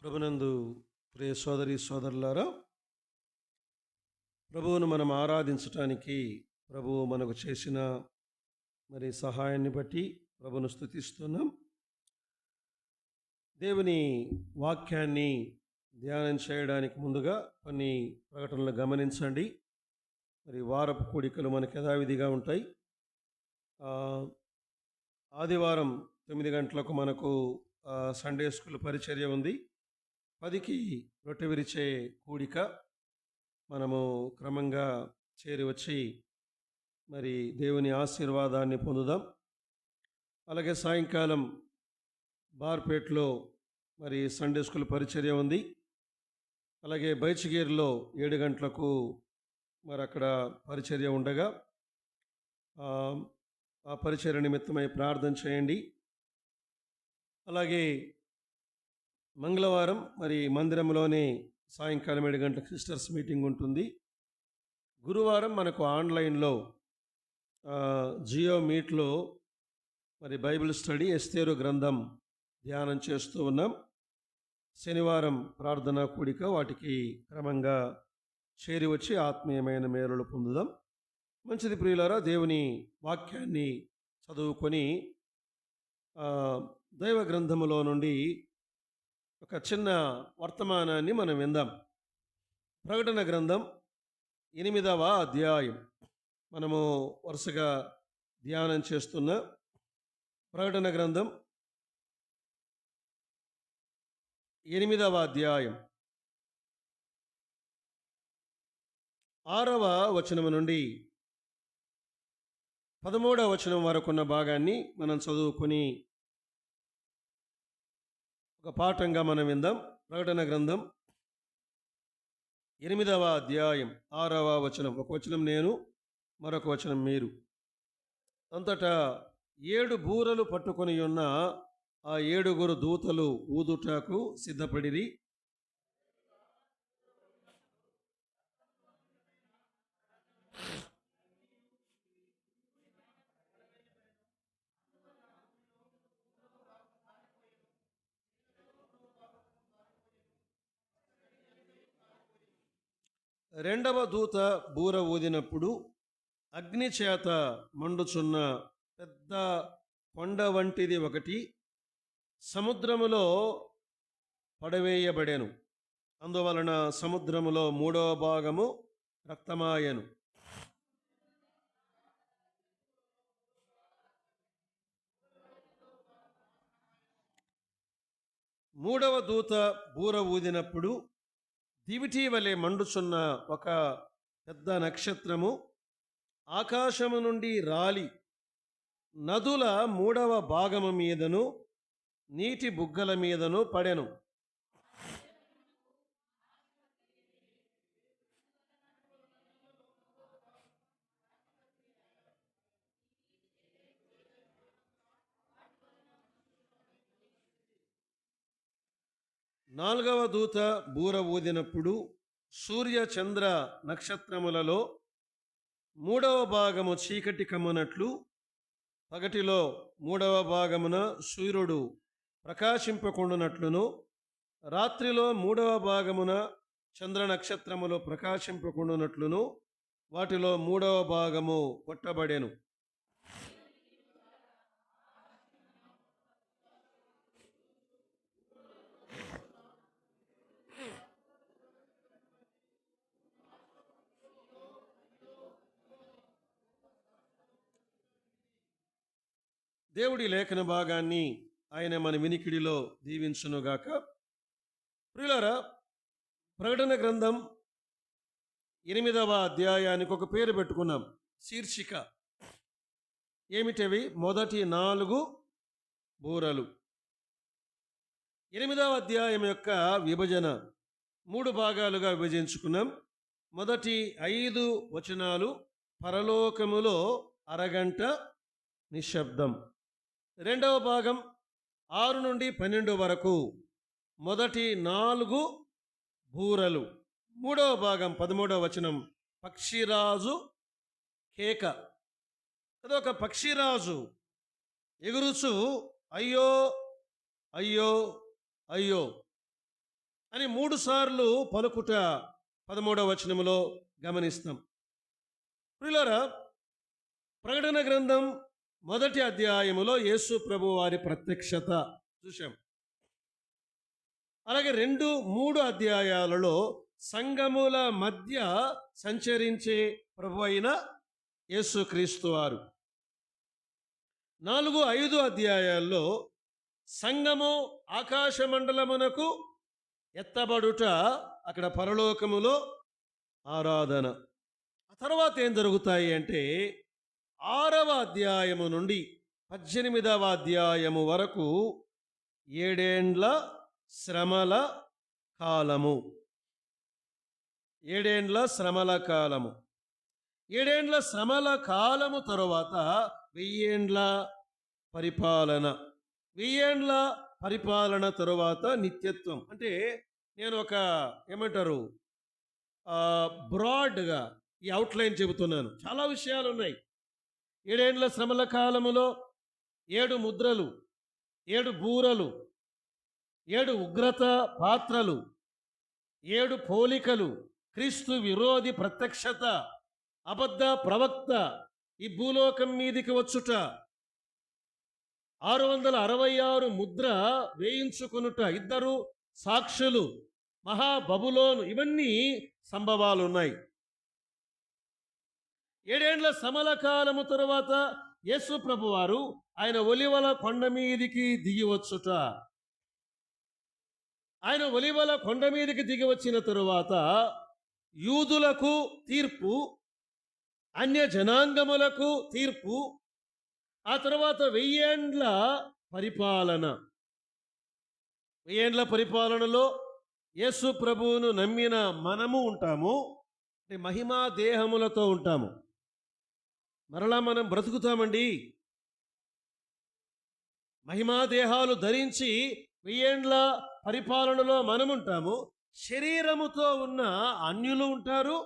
ప్రభునందు ప్రియ సోదరి సోదరులారా, ప్రభువును మనం ఆరాధించటానికి ప్రభువు మనకు చేసిన సహాయాన్ని బట్టి ప్రభును స్తుతిస్తున్నాం. దేవుని వాక్యాన్ని ధ్యానం చేయడానికి ముందుగా కొన్ని ప్రకటనలు గమనించండి. వారపు కూడికలు మనకు యథావిధిగా ఉంటాయి. ఆదివారం 9 గంటలకు మనకు సండే స్కూల్ పరిచర్య ఉంది. 10కి రొట్టె విరిచే కూడిక. మనము క్రమంగా చేరి వచ్చి దేవుని ఆశీర్వాదాన్ని పొందుదాం. అలాగే సాయంకాలం బార్పేట్లో సండే స్కూల్ పరిచర్య ఉంది. అలాగే బైచిగేరులో 7 గంటలకు అక్కడ పరిచర్య ఉండగా ఆ పరిచర్య నిమిత్తమై ప్రార్థన చేయండి. అలాగే మంగళవారం మందిరంలోనే సాయంకాలం 7 గంటలకు సిస్టర్స్ మీటింగ్ ఉంటుంది. గురువారం మనకు ఆన్లైన్లో జియో మీట్లో బైబిల్ స్టడీ ఎస్తేరు గ్రంథం ధ్యానం చేస్తూ ఉన్నాం. శనివారం ప్రార్థనా కూడిక. వాటికి క్రమంగా చేరి వచ్చి ఆత్మీయమైన మేలులు పొందుదాం. మంచిది ప్రియులారా, దేవుని వాక్యాన్ని చదువుకొని దైవ గ్రంథములో నుండి ఒక చిన్న వర్తమానాన్ని మనం విందాం. ప్రకటన గ్రంథం 8వ అధ్యాయం మనము వరుసగా ధ్యానం చేస్తున్న ప్రకటన గ్రంథం 8వ అధ్యాయం 6వ వచనం నుండి 13వ వచనం వరకున్న భాగాన్ని మనం చదువుకొని ఒక పాఠంగా మనం విందాం. ప్రకటన గ్రంథం 8వ అధ్యాయం 6వ వచనం. ఒక వచనం నేను, మరొక వచనం మీరు. అంతటా 7 బూరలు పట్టుకొని ఉన్న ఆ 7 దూతలు ఊదుటకు సిద్ధపడిరి. రెండవ దూత బూర ఊదినప్పుడు అగ్ని చేత మండుచున్న పెద్ద కొండ వంటిది ఒకటి సముద్రములో పడవేయబడెను. అందువలన సముద్రములో 3వ భాగము రక్తమాయెను. మూడవ దూత బూర ఊదినప్పుడు దివిటి వలె మండుచున్న ఒక పెద్ద నక్షత్రము ఆకాశము నుండి రాలి నదుల 3వ భాగము మీదను నీటి బుగ్గల మీదను పడెను. నాలుగవ దూత బూర ఊదినప్పుడు సూర్య చంద్ర నక్షత్రములలో 3వ భాగము చీకటి కమ్మునట్లు పగటిలో 3వ భాగమున సూర్యుడు ప్రకాశింపకుండునట్లును రాత్రిలో 3వ భాగమున చంద్ర నక్షత్రములు ప్రకాశింపకుండునట్లును వాటిలో 3వ భాగము కొట్టబడెను. దేవుడి లేఖన భాగాన్ని ఆయన మన వినికిడిలో దీవించునుగాక. ప్రియులారా, ప్రకటన గ్రంథం 8వ అధ్యాయానికి ఒక పేరు పెట్టుకున్నాం, శీర్షిక. ఏమిటవి? మొదటి 4 బూరలు. 8వ అధ్యాయం యొక్క విభజన 3 భాగాలుగా విభజించుకున్నాం. మొదటి 5 వచనాలు పరలోకములో అరగంట నిశ్శబ్దం. 2వ భాగం 6 నుండి 12 వరకు మొదటి 4 బూరలు. 3వ భాగం 13వ వచనం పక్షిరాజు కేక. అదొక పక్షిరాజు ఎగురుచు అయ్యో అయ్యో అయ్యో అని 3 సార్లు పలుకుట 13వ వచనములో గమనిస్తాం. ప్రియులారా, ప్రకటన గ్రంథం 1వ అధ్యాయములో యేసు ప్రభు వారి ప్రత్యక్షత చూశాం. అలాగే 2, 3 అధ్యాయాలలో సంఘముల మధ్య సంచరించే ప్రభు అయిన యేసుక్రీస్తు వారు. 4, 5 అధ్యాయాల్లో సంఘము ఆకాశ మండలమునకు ఎత్తబడుట, అక్కడ పరలోకములో ఆరాధన. ఆ తర్వాత ఏం జరుగుతాయి అంటే 6వ అధ్యాయము నుండి 18వ అధ్యాయము వరకు 7 ఏండ్ల శ్రమల కాలము. 7 ఏండ్ల శ్రమల కాలము. 7 ఏండ్ల శ్రమల కాలము తరువాత 1000 ఏండ్ల పరిపాలన. 1000 ఏండ్ల పరిపాలన తరువాత నిత్యత్వం. అంటే నేను ఒక ఏమంటారు బ్రాడ్గా ఈ అవుట్లైన్ చెబుతున్నాను. చాలా విషయాలు ఉన్నాయి. 7 ఏండ్ల శ్రమల కాలములో 7 ముద్రలు, 7 బూరలు, 7 ఉగ్రత పాత్రలు, 7 పోలికలు, క్రీస్తు విరోధి ప్రత్యక్షత, అబద్ధ ప్రవక్త ఈ భూలోకం మీదికి వచ్చుట, 666 ముద్ర వేయించుకునుట, 2 సాక్షులు, మహాబబులోను, ఇవన్నీ సంభవాలు ఉన్నాయి. 7 ఏండ్ల శ్రమల కాలము తరువాత యేసు ప్రభు వారు ఆయన ఒలివల కొండ మీదికి దిగి వచ్చుట. ఆయన ఒలివల కొండ మీదికి దిగి వచ్చిన తరువాత యూదులకు తీర్పు, అన్య జనాంగములకు తీర్పు, ఆ తర్వాత 1000 ఏండ్ల పరిపాలన. 1000 ఏండ్ల పరిపాలనలో యేసు ప్రభువును నమ్మిన మనము ఉంటాము. మహిమా దేహములతో ఉంటాము. మరలా మనం బ్రతుకుతామండి. మహిమా దేహాలు ధరించి 1000 ఏండ్ల పరిపాలనలో మనముంటాము. శరీరముతో ఉన్న అన్యులు ఉంటారు,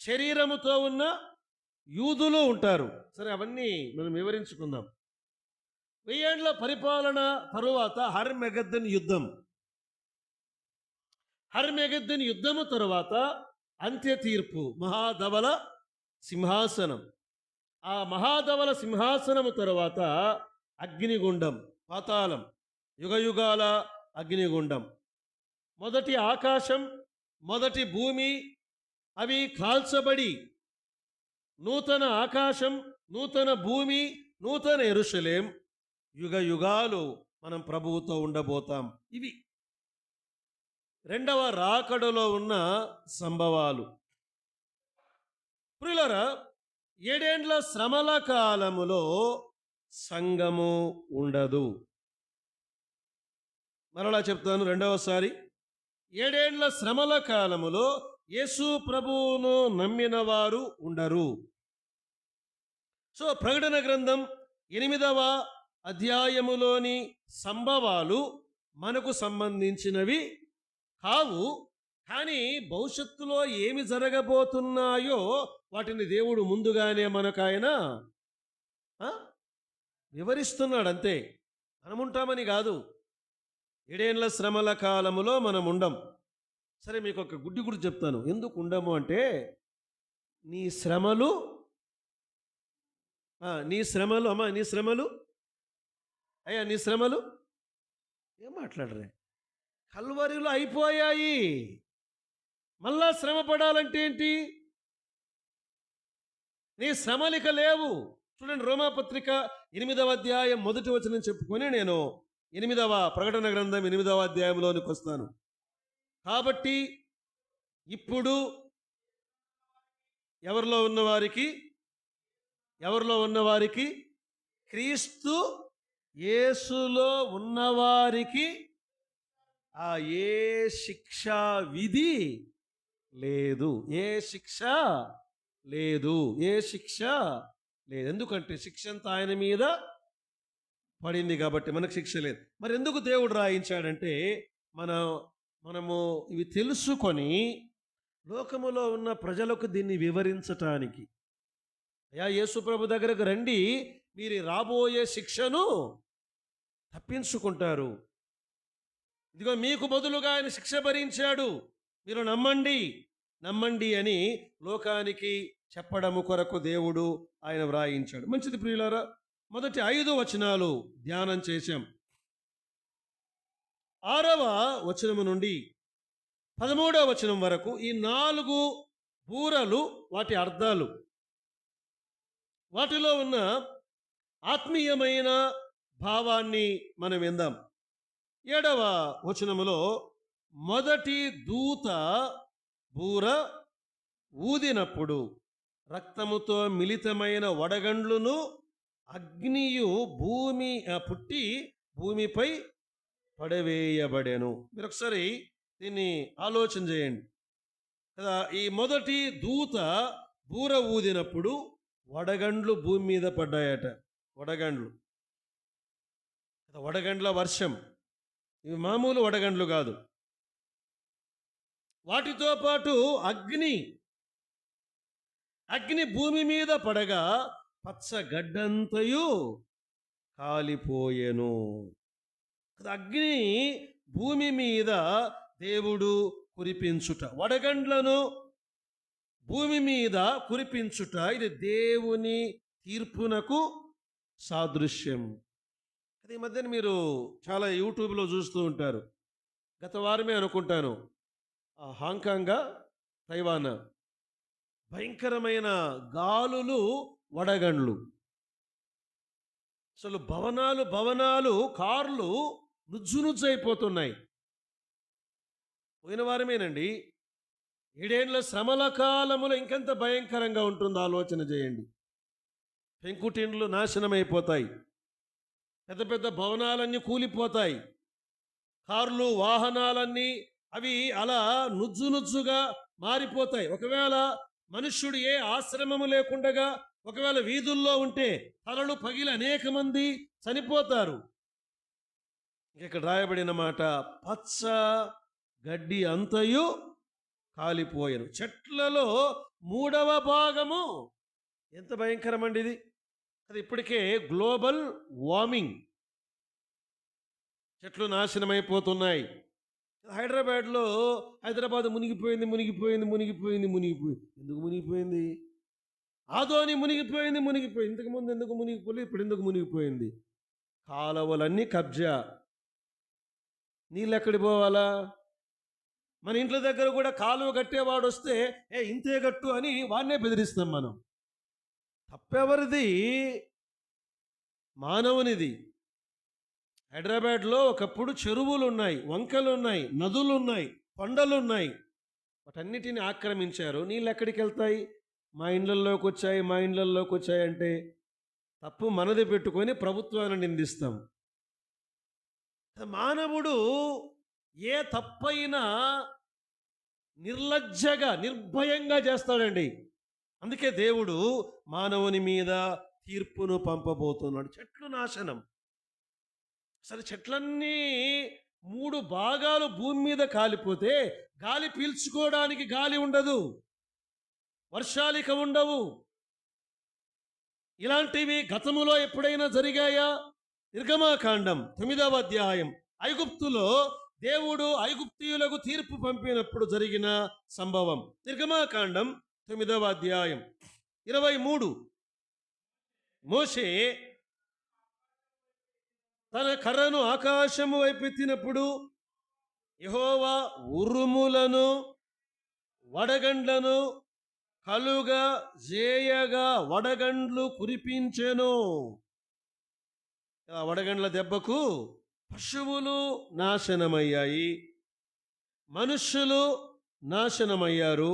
శరీరముతో ఉన్న యూదులు ఉంటారు. సరే, అవన్నీ మనం వివరించుకుందాం. 1000 ఏండ్ల పరిపాలన తరువాత హర్మెగద్దన్ యుద్ధం. హర్మెగద్దన్ యుద్ధము తరువాత అంత్య తీర్పు, మహాధవల సింహాసనం. ఆ మహాధవల సింహాసనము తరువాత అగ్నిగుండం, పాతాళం, యుగయుగాల అగ్నిగుండం. మొదటి ఆకాశం, మొదటి భూమి అవి కాల్చబడి నూతన ఆకాశం, నూతన భూమి, నూతన యెరూషలేం, యుగయుగాలు మనం ప్రభువుతో ఉండబోతాం. ఇవి 2వ రాకడలో ఉన్న సంభవాలు. ప్రియులారా, 7 ఏండ్ల శ్రమల కాలములో సంఘము ఉండదు. మరలా చెప్తాను రెండవసారి. 7 ఏండ్ల శ్రమల కాలములో యేసు ప్రభువును నమ్మిన వారు ఉండరు. సో ప్రకటన గ్రంథం 8వ అధ్యాయములోని సంభవాలు మనకు సంబంధించినవి కావు. కానీ భవిష్యత్తులో ఏమి జరగబోతున్నాయో వాటిని దేవుడు ముందుగానే మనకు ఆయన వివరిస్తున్నాడు. అంతే, మనముంటామని కాదు. 7 ఏండ్ల శ్రమల కాలములో మనం ఉండం. సరే, మీకు ఒక గుడ్డి గురించి చెప్తాను. ఎందుకు ఉండము అంటే, నీ శ్రమలు అమ్మా, నీ శ్రమలు అయ్యా, నీ శ్రమలు ఏం మాట్లాడరే, కల్వరిలో అయిపోయాయి. మళ్ళా శ్రమ పడాలంటే ఏంటి? నీ శ్రమలిక లేవు. చూడండి, రోమాపత్రిక 8వ అధ్యాయం 1వ వచనం చెప్పుకొని నేను 8వ ప్రకటన గ్రంథం 8వ అధ్యాయంలోనికి వస్తాను. కాబట్టి ఇప్పుడు ఎవరిలో ఉన్నవారికి క్రీస్తు యేసులో ఉన్నవారికి ఏ శిక్షా విధి లేదు. ఏ శిక్ష లేదు. ఎందుకంటే శిక్ష అంతా ఆయన మీద పడింది కాబట్టి మనకు శిక్ష లేదు. మరి ఎందుకు దేవుడు రాయించాడంటే, మనము ఇవి తెలుసుకొని లోకములో ఉన్న ప్రజలకు దీన్ని వివరించటానికి. అయ్యా, యేసు ప్రభు దగ్గరకు రండి, మీరు రాబోయే శిక్షను తప్పించుకుంటారు. ఇదిగో మీకు బదులుగా ఆయన శిక్ష భరించాడు, మీరు నమ్మండి నమ్మండి అని లోకానికి చెప్పడము కొరకు దేవుడు ఆయన వ్రాయించాడు. మంచిది ప్రియులారా, మొదటి 5 వచనాలు ధ్యానం చేశాం. 6వ వచనము నుండి 13వ వచనం వరకు ఈ 4 బూరలు, వాటి అర్థాలు, వాటిలో ఉన్న ఆత్మీయమైన భావాన్ని మనం విందాం. 7వ వచనములో మొదటి దూత బూర ఊదినప్పుడు రక్తముతో మిళితమైన వడగండ్లును అగ్నియు పుట్టి భూమిపై పడవేయబడెను. మీరు ఒకసారి దీన్ని ఆలోచన చేయండి కదా. ఈ మొదటి దూత బూర ఊదినప్పుడు వడగండ్లు భూమి మీద పడ్డాయట. వడగండ్ల వర్షం. ఇవి మామూలు వడగండ్లు కాదు. వాటితో పాటు అగ్ని భూమి మీద పడగా పచ్చగడ్డంతయు కాలిపోయెను. అగ్ని భూమి మీద దేవుడు కురిపించుట, వడగండ్లను భూమి మీద కురిపించుట, ఇది దేవుని తీర్పునకు సాదృశ్యం. ఈ మధ్యన మీరు చాలా యూట్యూబ్లో చూస్తూ ఉంటారు. గత వారమే అనుకుంటాను, హాంకాంగ్, తైవాన్ భయంకరమైన గాలులు, వడగండ్లు. అసలు భవనాలు కార్లు నుజ్జు అయిపోతున్నాయి. పోయిన వారమేనండి. 7 ఏళ్ల శ్రమల కాలములో ఇంకెంత భయంకరంగా ఉంటుందో ఆలోచన చేయండి. పెంకుటిండ్లు నాశనమైపోతాయి, పెద్ద పెద్ద భవనాలన్నీ కూలిపోతాయి, కార్లు, వాహనాలన్నీ అవి అలా నుజ్జుగా మారిపోతాయి. ఒకవేళ మనుష్యుడు ఏ ఆశ్రమము లేకుండగా ఒకవేళ వీధుల్లో ఉంటే తలలు పగిలి అనేక మంది చనిపోతారు. ఇక్కడ రాయబడిన మాట, పచ్చ గడ్డి అంతయు కాలిపోయెను. చెట్లలో 3వ భాగము. ఎంత భయంకరమండి ఇది. అది ఇప్పటికే గ్లోబల్ వార్మింగ్. చెట్లు నాశనమైపోతున్నాయి. హైదరాబాద్ మునిగిపోయింది. ఎందుకు మునిగిపోయింది? ఆదోని మునిగిపోయింది. ఇంతకుముందు ఎందుకు మునిగిపోలేదు, ఇప్పుడు ఎందుకు మునిగిపోయింది? కాలువలన్నీ కబ్జా. నీళ్ళు ఎక్కడి పోవాలా? మన ఇంట్ల దగ్గర కూడా కాలువ కట్టేవాడు వస్తే ఇంతే గట్టు అని వాడినే బెదిరిస్తాం మనం. తప్పెవరిది? మానవునిది. హైదరాబాద్లో ఒకప్పుడు చెరువులు ఉన్నాయి, వంకలు ఉన్నాయి, నదులు ఉన్నాయి, కొండలు ఉన్నాయి. వాటన్నిటిని ఆక్రమించారు. నీళ్ళు ఎక్కడికి వెళ్తాయి? మా ఇండ్లలోకి వచ్చాయి అంటే తప్పు మనది పెట్టుకొని ప్రభుత్వాన్ని నిందిస్తాం. మానవుడు ఏ తప్పైనా నిర్లజ్జగా, నిర్భయంగా చేస్తాడండి. అందుకే దేవుడు మానవుని మీద తీర్పును పంపబోతున్నాడు. చెట్లు నాశనం. అసలు చెట్లన్నీ 3 భాగాలు భూమి మీద కాలిపోతే గాలి పీల్చుకోవడానికి గాలి ఉండదు, వర్షాలిక ఉండవు. ఇలాంటివి గతములో ఎప్పుడైనా జరిగాయా? నిర్గమాకాండం 9వ అధ్యాయం, ఐగుప్తులో దేవుడు ఐగుప్తీయులకు తీర్పు పంపినప్పుడు జరిగిన సంభవం. నిర్గమాకాండం 9వ అధ్యాయం 23. మోషే తన కర్రను ఆకాశము వైపు ఎత్తినప్పుడు యెహోవా ఉరుములను, వడగండ్లను కలుగా జేయగా వడగండ్లు కురిపించెను. ఆ వడగండ్ల దెబ్బకు పశువులు నాశనమయ్యాయి, మనుష్యులు నాశనమయ్యారు.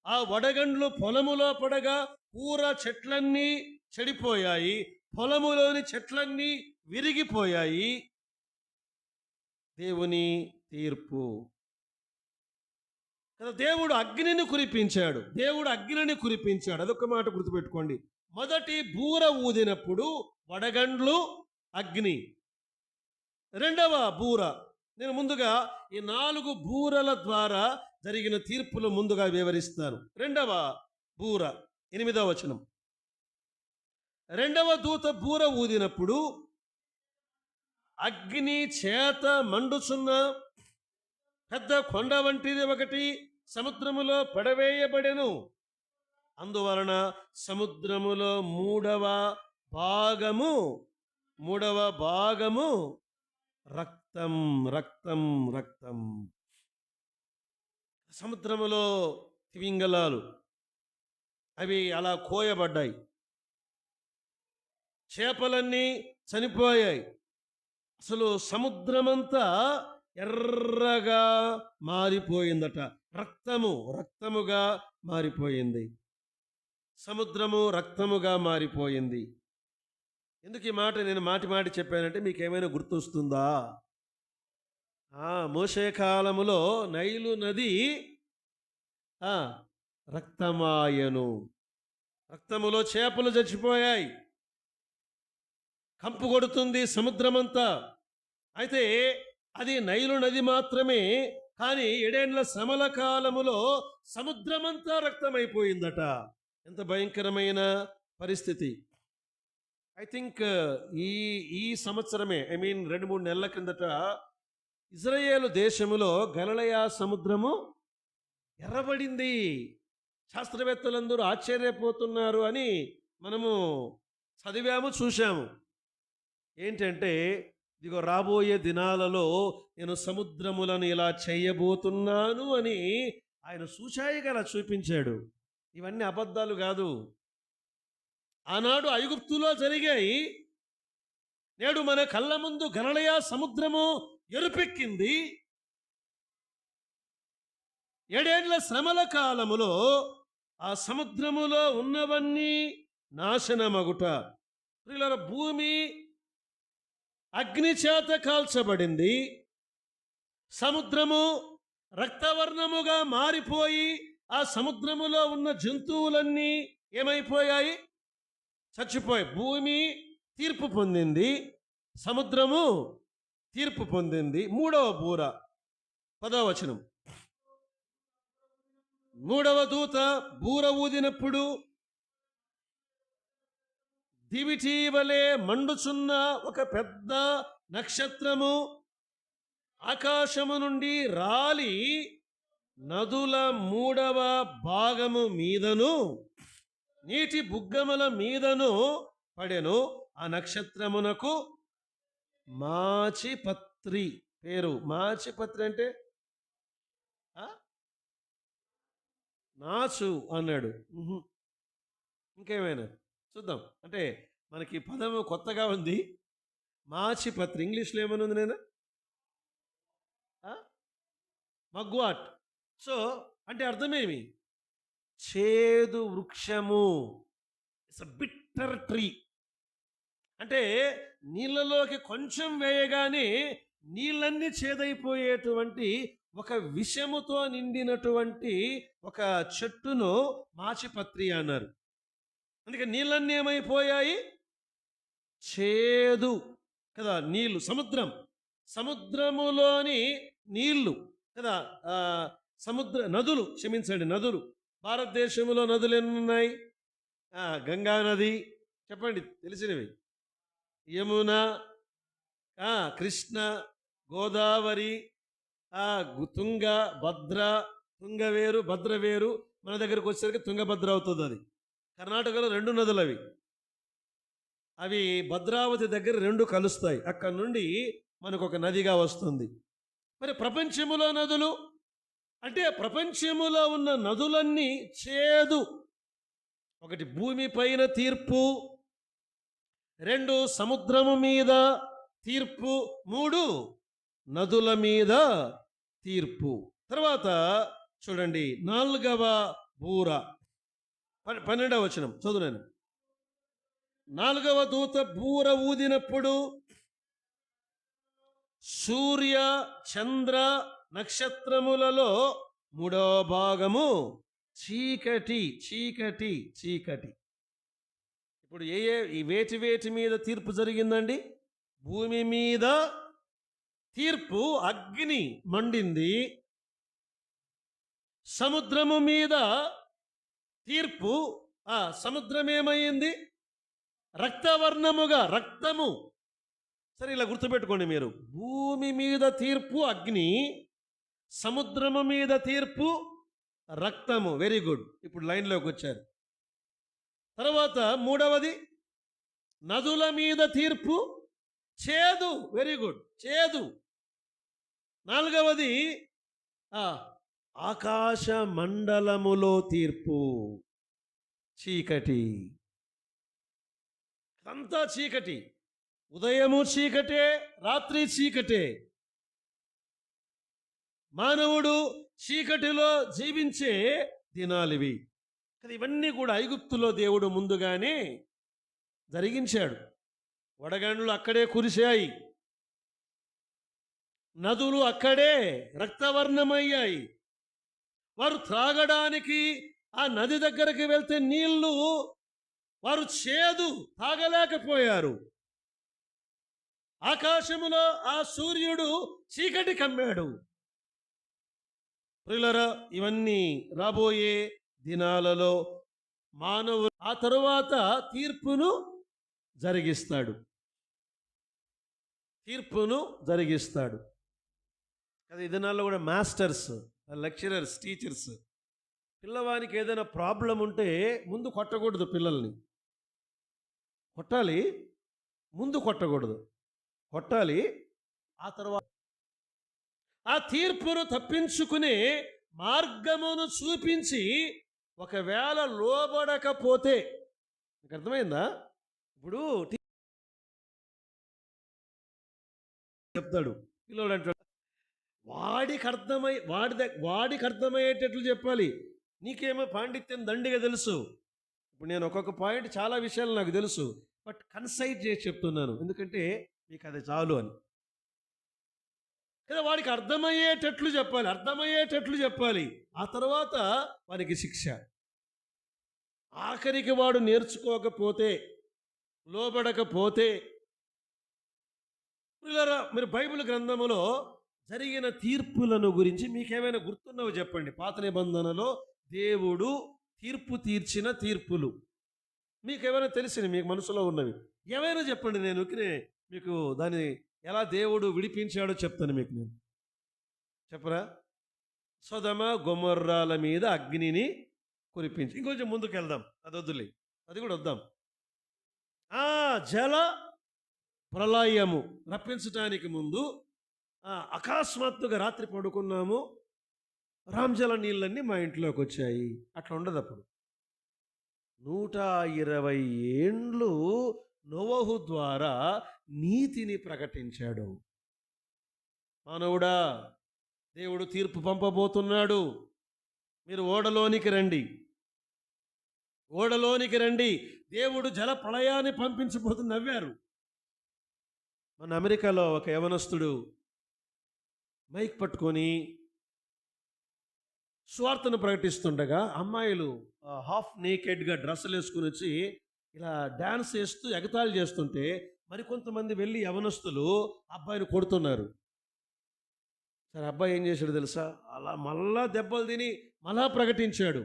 ఆ వడగండ్లు పొలములో పడగా కూర చెట్లన్నీ చెడిపోయాయి, పొలములోని చెట్లన్నీ విరిగిపోయాయి. దేవుని తీర్పు కదా. దేవుడు అగ్నిని కురిపించాడు. అదొక మాట గుర్తుపెట్టుకోండి. మొదటి బూర ఊదినప్పుడు వడగండ్లు, అగ్ని. 2వ బూర, నేను ముందుగా ఈ 4 బూరల ద్వారా జరిగిన తీర్పులు ముందుగా వివరిస్తాను. 2వ బూర 8వ వచనం. 2వ దూత బూర ఊదినప్పుడు అగ్ని చేత మండుచున్న పెద్ద కొండ వంటిది ఒకటి సముద్రములో పడవేయబడెను. అందువలన సముద్రములో భాగము మూడవ భాగము రక్తం రక్తం రక్తం. సముద్రములో తిమింగలాలు అవి అలా కోయబడ్డాయి. చేపలన్నీ చనిపోయాయి. అసలు సముద్రమంతా ఎర్రగా మారిపోయిందట. రక్తముగా మారిపోయింది. సముద్రము రక్తముగా మారిపోయింది. ఎందుకు ఈ మాట నేను మాటి చెప్పానంటే మీకు ఏమైనా గుర్తొస్తుందా? మోషే కాలములో నైలు నది రక్తమాయను. రక్తములో చేపలు చచ్చిపోయాయి. కంపు కొడుతుంది సముద్రమంతా. అయితే అది నైలు నది మాత్రమే. కానీ 7 ఏండ్ల శ్రమల కాలములో సముద్రమంతా రక్తమైపోయిందట. ఎంత భయంకరమైన పరిస్థితి. ఐ థింక్ ఈ సంవత్సరమే 2-3 నెలల కిందట ఇజ్రాయేలు దేశములో గలిలయ సముద్రము ఎర్రబడింది. శాస్త్రవేత్తలందరూ ఆశ్చర్యపోతున్నారు అని మనము చదివాము, చూశాము. ఏంటంటే ఇదిగో రాబోయే దినాలలో నేను సముద్రములను ఇలా చేయబోతున్నాను అని ఆయన సూచాయిగా అలా చూపించాడు. ఇవన్నీ అబద్ధాలు కాదు. ఆనాడు ఐగుప్తులో జరిగాయి. నేడు మన కళ్ళ ముందు గలిలయ సముద్రము ఎరుపెక్కింది. 7 ఏండ్ల శ్రమల కాలములో ఆ సముద్రములో ఉన్నవన్నీ నాశనమగుట. ప్రియులారా, భూమి అగ్ని చేత కాల్చబడింది. సముద్రము రక్తవర్ణముగా మారిపోయి ఆ సముద్రములో ఉన్న జంతువులన్నీ ఏమైపోయాయి? చచ్చిపోయి. భూమి తీర్పు పొందింది, సముద్రము తీర్పు పొందింది. 3వ బూర 10వ వచనం. 3వ దూత బూర ఊదినప్పుడు దివిటీవలే మండుచున్న ఒక పెద్ద నక్షత్రము ఆకాశము నుండి రాలి నదుల 3వ భాగము మీదను నీటి బుగ్గముల మీదను పడెను. ఆ నక్షత్రమునకు మాచిపత్రి పేరు. మాచిపత్రి అంటే నాచు అన్నాడు. ఇంకేమైనా చూద్దాం. అంటే మనకి పదము కొత్తగా ఉంది. మాచిపత్రి ఇంగ్లీష్లో ఏమైనా ఉంది నేను మగ్వాట్. సో అంటే అర్థమేమి? చేదు వృక్షము. It's a bitter tree. అంటే నీళ్ళలోకి కొంచెం వేయగానే నీళ్ళన్నీ చేదైపోయేటువంటి ఒక విషముతో నిండినటువంటి ఒక చెట్టును మాచిపత్రి అన్నారు. అందుకే నీళ్ళన్నీ ఏమైపోయాయి? చేదు కదా. నీళ్లు సముద్రములోని నీళ్లు కదా. నదులు, క్షమించండి, నదులు. భారతదేశంలో నదులు ఎన్ని ఉన్నాయి? గంగా నది, చెప్పండి తెలిసినవి. యమున, కృష్ణ, గోదావరి, తుంగ, భద్ర. తుంగ వేరు, భద్ర వేరు. మన దగ్గరకు వచ్చేసరికి తుంగభద్ర అవుతుంది. అది కర్ణాటకలో 2 నదులు అవి భద్రావతి దగ్గర 2 కలుస్తాయి. అక్కడ నుండి మనకు ఒక నదిగా వస్తుంది. మరి ప్రపంచములో నదులు అంటే ప్రపంచములో ఉన్న నదులన్నీ చేదు. 1 భూమి పైన తీర్పు, 2 సముద్రము మీద తీర్పు, 3 నదుల మీద తీర్పు. తర్వాత చూడండి 4వ బూర 12వ వచనం చదువునాను. 4వ దూత బూర ఊదినప్పుడు సూర్య చంద్ర నక్షత్రములలో 3వ భాగము చీకటి చీకటి చీకటి. ఇప్పుడు ఈ వేటి మీద తీర్పు జరిగిందండి? భూమి మీద తీర్పు అగ్ని మండింది. సముద్రము మీద తీర్పు, సముద్రం ఏమైంది? రక్తవర్ణముగా, రక్తము. సరే ఇలా గుర్తుపెట్టుకోండి మీరు. భూమి మీద తీర్పు అగ్ని, సముద్రము మీద తీర్పు, రక్తము. Very good. ఇప్పుడు లైన్లోకి వచ్చారు. తర్వాత మూడవది నదుల మీద తీర్పు, చేదు. వెరీ గుడ్, చేదు. నాలుగవది ఆకాశ మండలములో తీర్పు, చీకటి. అంతా చీకటి. ఉదయము చీకటే, రాత్రి చీకటే. మానవుడు చీకటిలో జీవించే దినాలివి. ఇవన్నీ కూడా ఐగుప్తులో దేవుడు ముందుగానే జరిగించాడు. వడగండ్లు అక్కడే కురిశాయి, నదులు అక్కడే రక్తవర్ణమయ్యాయి. వారు త్రాగడానికి ఆ నది దగ్గరికి వెళ్తే నీళ్లు వారు చేదు, తాగలేకపోయారు. ఆకాశములో ఆ సూర్యుడు చీకటి కమ్మాడు. ప్రియులారా, ఇవన్నీ రాబోయే దినాలలో మానవుడు ఆ తరువాత తీర్పును జరిగిస్తాడు. తీర్పును జరిగిస్తాడు కదా. ఈ దినాల్లో కూడా మాస్టర్స్, లెక్చరర్స్, టీచర్స్ పిల్లవానికి ఏదైనా ప్రాబ్లం ఉంటే ముందు కొట్టకూడదు. పిల్లల్ని కొట్టాలి, ముందు కొట్టకూడదు. కొట్టాలి, ఆ తర్వాత ఆ తీర్పును తప్పించుకునే మార్గమును చూపించి ఒకవేళ లోబడకపోతే, మీకు అర్థమైందా? ఇప్పుడు చెప్తాడు పిల్లోడు, అంటాడు వాడికి అర్థమయ్యేటట్లు చెప్పాలి. నీకేమో పాండిత్యం దండిగా తెలుసు. ఇప్పుడు నేను ఒక్కొక్క పాయింట్ చాలా విషయాలు నాకు తెలుసు, బట్ కన్సైడ్ చేసి చెప్తున్నాను, ఎందుకంటే మీకు అది చాలు అని కదా. వాడికి అర్థమయ్యేటట్లు చెప్పాలి. ఆ తర్వాత వానికి శిక్ష. ఆఖరికి వాడు నేర్చుకోకపోతే, లోబడకపోతే, మీరు బైబిల్ గ్రంథములో జరిగిన తీర్పులను గురించి మీకేమైనా గుర్తున్నవి చెప్పండి. పాత నిబంధనలో దేవుడు తీర్పు తీర్చిన తీర్పులు మీకేమైనా తెలిసినవి, మీకు మనసులో ఉన్నవి ఏమైనా చెప్పండి. నేను మీకు దాన్ని ఎలా దేవుడు విడిపించాడో చెప్తాను మీకు. నేను చెప్పరా? సొదొమ గొమొర్రాల మీద అగ్నిని కురిపించి, ఇంకొంచెం ముందుకు వెళ్దాం, అది వద్దులే, అది కూడా వద్దాం. జల ప్రళయము రప్పించడానికి ముందు అకస్మాత్తుగా రాత్రి పడుకున్నాము, రామ్జల నీళ్ళన్నీ మా ఇంట్లోకి వచ్చాయి. అట్లా ఉండదు. అప్పుడు 120 ఏండ్లు నోవహు ద్వారా నీతిని ప్రకటించాడు. మానవుడా, దేవుడు తీర్పు పంపబోతున్నాడు, మీరు ఓడలోనికి రండి. దేవుడు జల ప్రళయాన్ని పంపించబోతు నవ్వారు. మన అమెరికాలో ఒక యవనస్తుడు మైక్ పట్టుకొని స్వార్థను ప్రకటిస్తుండగా అమ్మాయిలు హాఫ్ నేకెడ్గా డ్రెస్సులు వేసుకుని వచ్చి ఇలా డ్యాన్స్ చేస్తూ ఎగతాళి చేస్తుంటే మరికొంతమంది వెళ్ళి యవనస్తులు అబ్బాయిని కొడుతున్నారు. సరే, అబ్బాయి ఏం చేశాడు తెలుసా? అలా మళ్ళా దెబ్బలు తిని మళ్ళా ప్రకటించాడు,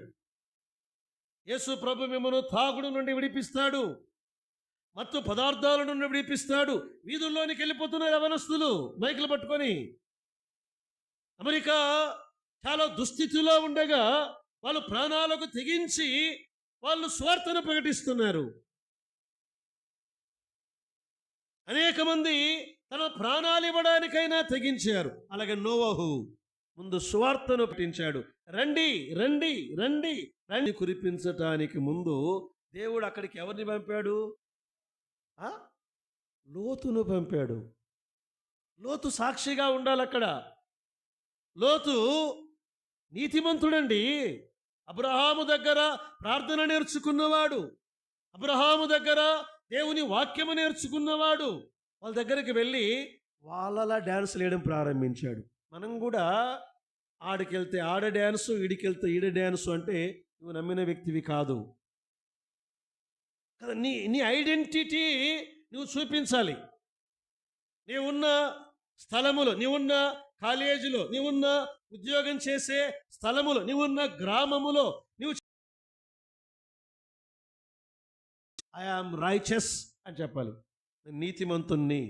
యేసు ప్రభు మిమ్మల్ని తాగుడు నుండి విడిపిస్తాడు, మత్తు పదార్థాల నుండి విడిపిస్తాడు. వీధుల్లోనికి వెళ్ళిపోతున్నారు యవనస్తులు మైకులు పట్టుకొని. అమెరికా చాలా దుస్థితిలో ఉండగా వాళ్ళు ప్రాణాలకు తెగించి వాళ్ళు స్వార్థను ప్రకటిస్తున్నారు. అనేక మంది తన ప్రాణాలు ఇవ్వడానికైనా తెగించారు. అలాగే నోవహు ముందు స్వార్థను ప్రకటించాడు. రండి కురిపించటానికి ముందు దేవుడు అక్కడికి ఎవరిని పంపాడు? లోతును పంపాడు. లోతు సాక్షిగా ఉండాలి అక్కడ. లోతు నీతిమంతుడండి. అబ్రహాము దగ్గర ప్రార్థన నేర్చుకున్నవాడు, అబ్రహాము దగ్గర దేవుని వాక్యము నేర్చుకున్నవాడు. వాళ్ళ దగ్గరికి వెళ్ళి వాళ్ళలా డ్యాన్స్ వేయడం ప్రారంభించాడు. మనం కూడా ఆడికెళ్తే ఆడ డ్యాన్సు, ఈడికెళ్తే ఈడ డ్యాన్సు అంటే నువ్వు నమ్మిన వ్యక్తివి కాదు కదా. నీ ఐడెంటిటీ నువ్వు చూపించాలి. నీవున్న స్థలములో, నీవున్న కాలేజీలో, నీవున్న ఉద్యోగం చేసే స్థలములో, నీవున్న గ్రామములో నీవు ఐ యామ్ రైచస్ అని చెప్పాలి. నేను నీతిమంతుణ్ణి,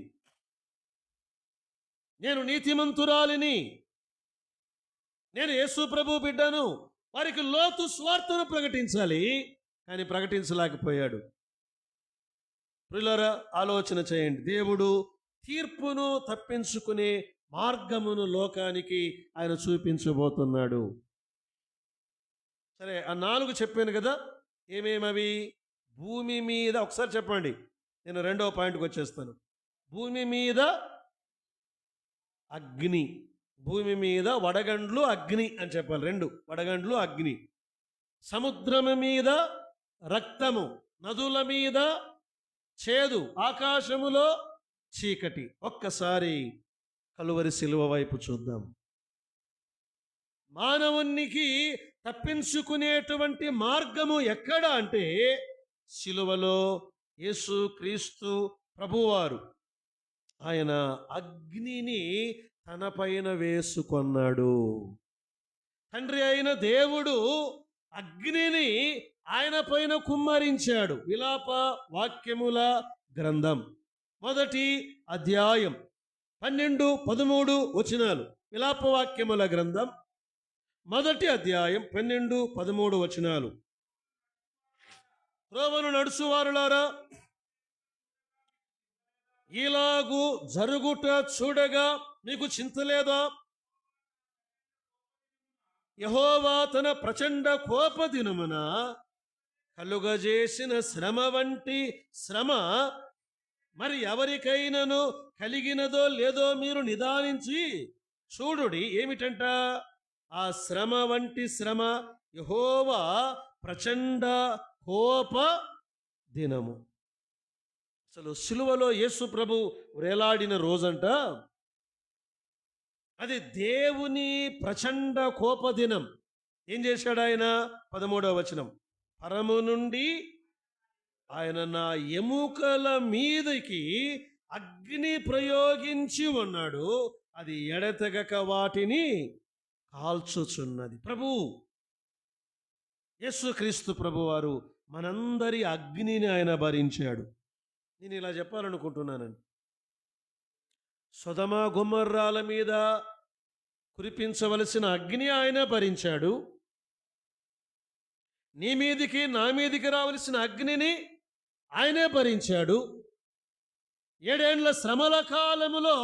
నేను నీతిమంతురాలిని. నేను యేసు ప్రభు బిడ్డను. వారికి లోతు స్వార్థను ప్రకటించాలి, కానీ ప్రకటించలేకపోయాడు. ప్రియులారా, ఆలోచన చేయండి. దేవుడు తీర్పును తప్పించుకునే మార్గమును లోకానికి ఆయన చూపించబోతున్నాడు. సరే, ఆ 4 చెప్పాను కదా, ఏమేమవి? భూమి మీద, ఒకసారి చెప్పండి, నేను రెండవ పాయింట్కి వచ్చేస్తాను. భూమి మీద అగ్ని, భూమి మీద వడగండ్లు అగ్ని అని చెప్పాలి. 2 వడగండ్లు అగ్ని. సముద్రము మీద రక్తము, నదుల మీద చేదు, ఆకాశములో చీకటి. ఒక్కసారి కలువరి శిలువ వైపు చూద్దాం. మానవునికి తప్పించుకునేటువంటి మార్గము ఎక్కడ అంటే శిలువలో యేసు క్రీస్తు ప్రభువారు ఆయన అగ్నిని తన పైన వేసుకొన్నాడు. తండ్రి అయిన దేవుడు అగ్నిని ఆయన పైన కుమ్మరించాడు. విలాప వాక్యముల గ్రంథం 1వ అధ్యాయం 12, 13 వచనాలు. విలాప వాక్యముల గ్రంథం 1వ అధ్యాయం 12, 13 వచనాలు. త్రోవను నడుచువారులారా, ఇలాగు జరుగుట చూడగా మీకు చింతలేదా? యెహోవా తన ప్రచండ కోప దినమున కలుగజేసిన శ్రమ వంటి శ్రమ మరి ఎవరికైనాను కలిగినదో లేదో మీరు నిదానించి చూడుడి. ఏమిటంట? ఆ శ్రమ వంటి శ్రమ యెహోవా ప్రచండ కోప దినము. అసలు సిలువలో యేసు ప్రభు వేలాడిన రోజంట, అది దేవుని ప్రచండ కోపదినం. ఏం చేశాడు ఆయన? 13వ వచనం, పరము నుండి ఆయన నా ఎముకల మీదకి అగ్ని ప్రయోగించి ఉన్నాడు, అది ఎడతెగక వాటిని కాల్చుచున్నది. ప్రభు యేసుక్రీస్తు ప్రభువారు మనందరి అగ్నిని ఆయన భరించాడు. నేను ఇలా చెప్పాలనుకుంటున్నానండి. సొదమ గొమొర్రాల మీద కురిపించవలసిన అగ్ని ఆయన భరించాడు. నీ మీదికి నా మీదికి రావలసిన అగ్నిని ఆయనే భరించాడు. 7 ఏండ్ల శ్రమల కాలములో